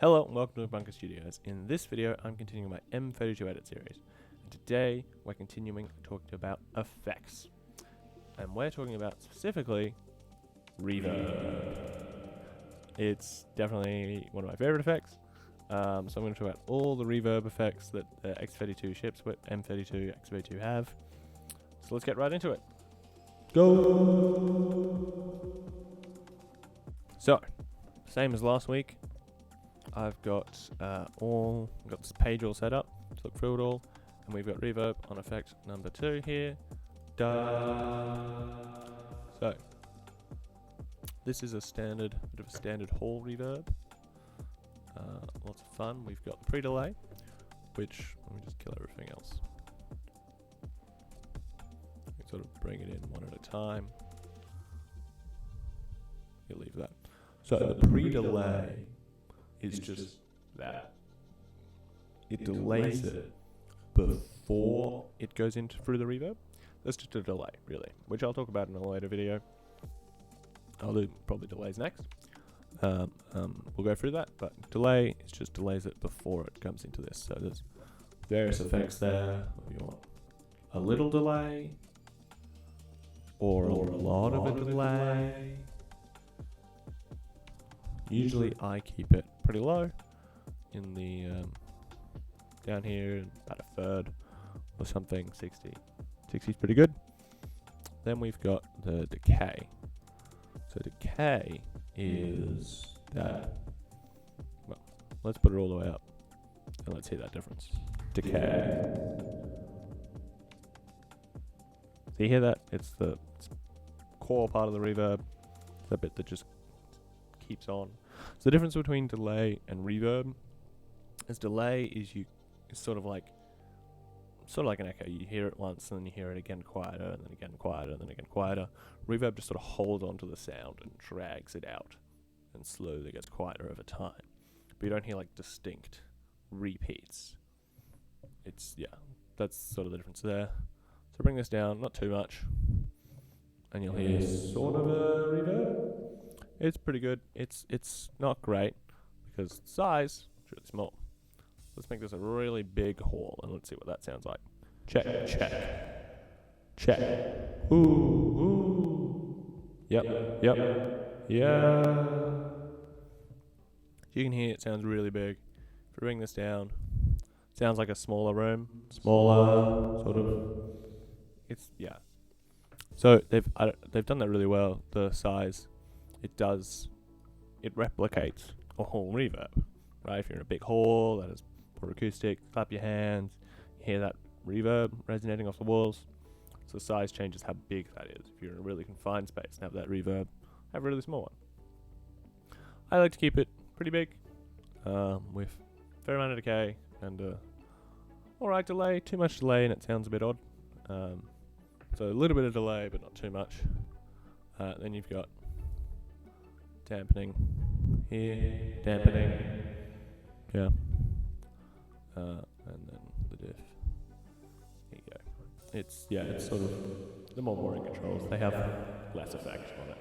Hello and welcome to Bunker Studios. In this video, I'm continuing my M32 edit series. And today, we're continuing talking about effects. And we're talking about specifically reverb. It's definitely one of my favorite effects. So I'm going to talk about all the reverb effects that the X32 ships with M32, X32 have. So let's get right into it. Go! So, same as last week. I've got this page all set up to look through it all, and we've got reverb on effect number 2 here. So this is a bit of a standard hall reverb. Lots of fun. We've got the pre-delay, which let me just kill everything else. Sort of bring it in one at a time. You'll leave that. So the pre-delay is just that. It delays it before it goes into through the reverb. That's just a delay, really, which I'll talk about in a later video. I'll do probably delays next. We'll go through that, but delay is just delays it before it comes into this. So there's various effects there. If you want a little delay or a lot of a delay. Usually I keep it pretty low in the down here about a third or something. 60 is pretty good. Then we've got the decay. So decay is that, well, let's put it all the way up and let's hear that difference. Decay. So you hear that? It's the core part of the reverb, the bit that just keeps on. So the difference between delay and reverb is delay is it's sort of like an echo. You hear it once and then you hear it again quieter and then again quieter and then again quieter. Reverb just sort of holds onto the sound and drags it out and slowly gets quieter over time. But you don't hear like distinct repeats. That's sort of the difference there. So bring this down, not too much, and you'll hear sort of a reverb. It's pretty good. It's not great because size is really small. Let's make this a really big hall and let's see what that sounds like. Check. Ooh. Yep. Yeah. You can hear it sounds really big. If we bring this down, it sounds like a smaller room. Smaller, sort of. So they've done that really well. The size. It replicates a hall reverb, right? If you're in a big hall that has poor acoustic, clap your hands, you hear that reverb resonating off the walls. So the size changes how big that is. If you're in a really confined space and have that reverb, have a really small one. I like to keep it pretty big, with a fair amount of decay and alright delay. Too much delay and it sounds a bit odd. So a little bit of delay, but not too much. Then you've got dampening here, dampening, yeah, and then the diff. There you go. It's sort of the more boring controls. They have less effect on it.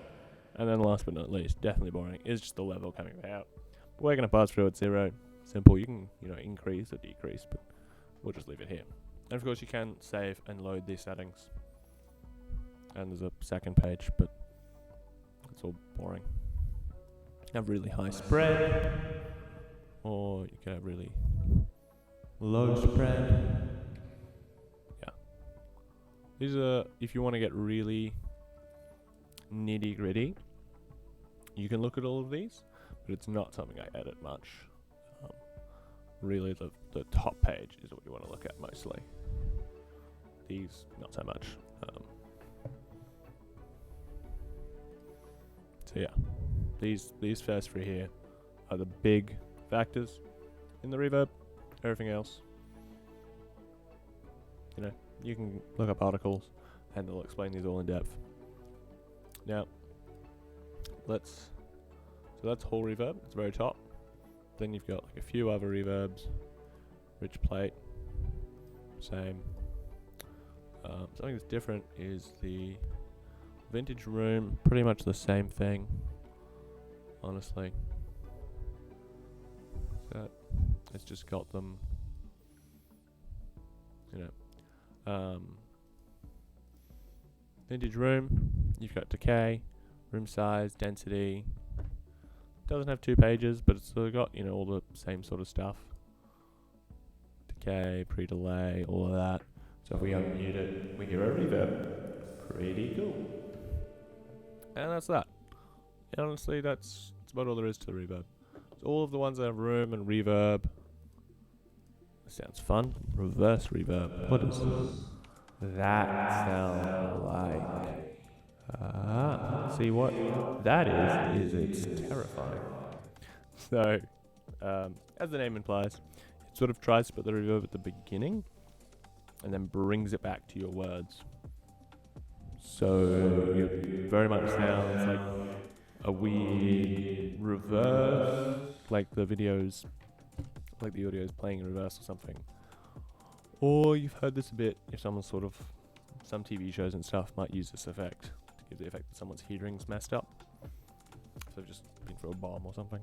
And then last but not least, definitely boring, is just the level coming out. But we're going to pass through at 0. Simple. You can increase or decrease, but we'll just leave it here. And of course, you can save and load these settings. And there's a second page, but it's all boring. Have really high spread, or you can have really low spread. Yeah. These are, if you want to get really nitty gritty, you can look at all of these, but it's not something I edit much. Really, the top page is what you want to look at mostly. These, not so much. So yeah. These first 3 here are the big factors in the reverb. Everything else, you can look up articles and they'll explain these all in depth. Now, so that's hall reverb. It's very top. Then you've got like a few other reverbs. Rich plate, same. Something that's different is the vintage room. Pretty much the same thing. Honestly, But it's just got them, you know, vintage room. You've got decay, room size, density. Doesn't have 2 pages, but it's still got, you know, all the same sort of stuff. Decay, pre-delay, all of that. So if we unmute it, we hear a reverb. Pretty cool. And that's that. And honestly, that's about all there is to the reverb. So all of the ones that have room and reverb. Sounds fun. Reverse reverb. What does that sound like? See what that is it's terrifying. So, as the name implies, it sort of tries to put the reverb at the beginning and then brings it back to your words. So it very much sounds like a weird reverse, like the audio's playing in reverse or something. Or you've heard this a bit if someone's some TV shows and stuff might use this effect to give the effect that someone's hearing's messed up. So they've just been through a bomb or something.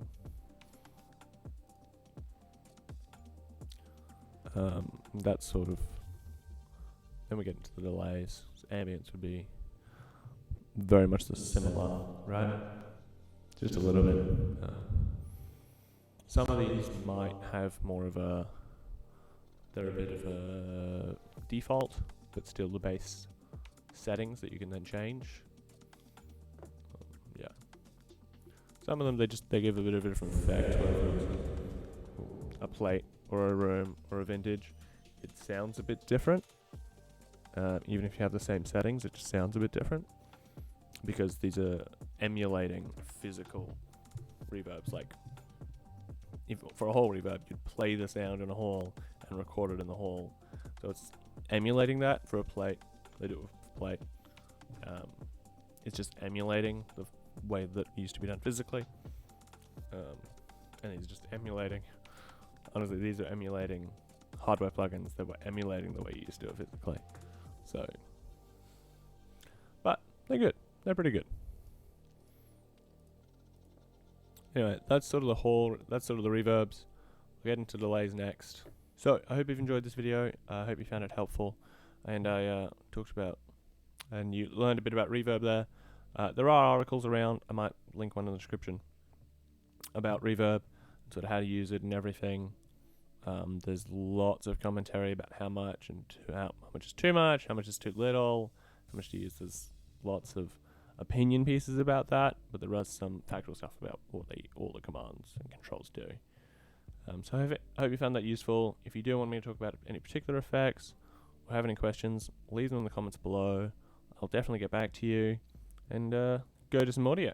That's sort of. Then we get into the delays. So ambience would be very much the similar, right? Just a little bit. Some of these might have more of a. They're a bit of a default, but still the base settings that you can then change. Yeah. Some of them they give a bit of a different effect. A plate or a room or a vintage, it sounds a bit different. Even if you have the same settings, it just sounds a bit different because these are emulating physical reverbs. Like, if for a hall reverb, you'd play the sound in a hall and record it in the hall. So it's emulating that for a plate. They do it with a plate. It's just emulating the way that it used to be done physically. And it's just emulating. Honestly, these are emulating hardware plugins that were emulating the way you used to do it physically. So, but they're good. They're pretty good. Anyway, that's sort of the reverbs. We'll get into delays next. So, I hope you've enjoyed this video. I hope you found it helpful. And I talked about, and you learned a bit about reverb there. There are articles around, I might link one in the description, about reverb, sort of how to use it and everything. There's lots of commentary about how much is too much, how much is too little, how much to use. There's lots of opinion pieces about that, but there is some factual stuff about what all the commands and controls do. So I hope you found that useful. If you do want me to talk about any particular effects or have any questions, leave them in the comments below. I'll definitely get back to you and go to some audio.